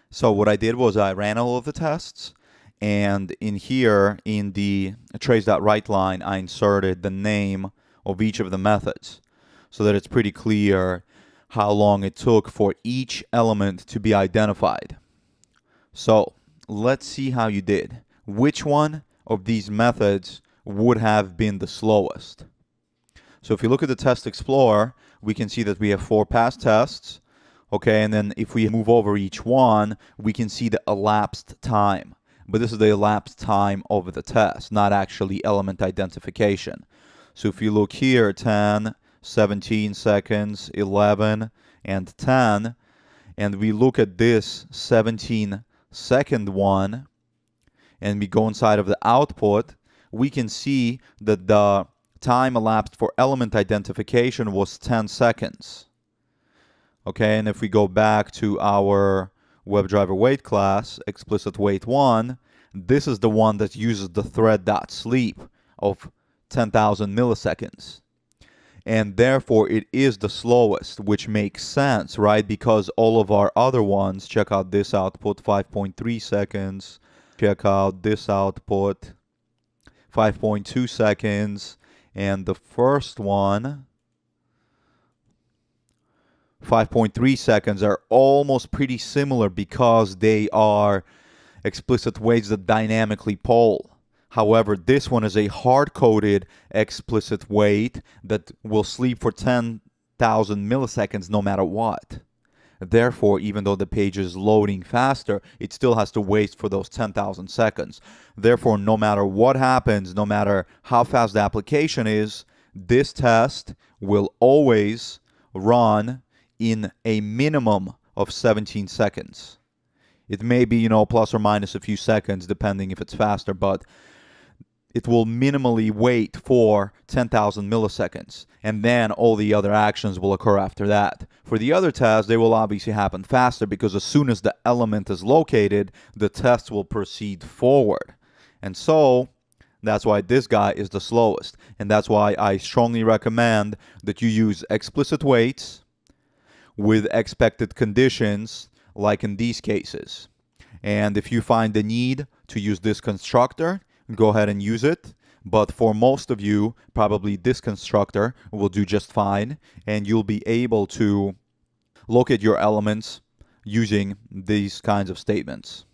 So what I did was I ran all of the tests, and in here, in the trace.write line, I inserted the name of each of the methods so that it's pretty clear how long it took for each element to be identified. So let's see how you did. Which one of these methods would have been the slowest? So if you look at the test explorer, we can see that we have 4 past tests. Okay, and then if we move over each one, we can see the elapsed time. But this is the elapsed time of the test, not actually element identification. So if you look here, 10, 17 seconds, 11, and 10, and we look at this 17-second one, and we go inside of the output, we can see that the time elapsed for element identification was 10 seconds. Okay, and if we go back to our WebDriver wait class, Explicit Wait 1, this is the one that uses the thread.sleep of 10,000 milliseconds. And therefore, it is the slowest, which makes sense, right? Because all of our other ones, check out this output, 5.3 seconds. Check out this output, 5.2 seconds. And the first one, 5.3 seconds, are almost pretty similar because they are explicit waits that dynamically poll. However, this one is a hard-coded explicit wait that will sleep for 10,000 milliseconds no matter what. Therefore, even though the page is loading faster, it still has to wait for those 10,000 seconds. Therefore, no matter what happens, no matter how fast the application is, this test will always run in a minimum of 17 seconds. It may be, plus or minus a few seconds depending if it's faster, but it will minimally wait for 10,000 milliseconds, and then all the other actions will occur after that. For the other tests, they will obviously happen faster because as soon as the element is located, the test will proceed forward. And so that's why this guy is the slowest, and that's why I strongly recommend that you use explicit waits with expected conditions, like in these cases. And if you find the need to use this constructor, go ahead and use it. But for most of you, probably this constructor will do just fine, and you'll be able to locate your elements using these kinds of statements.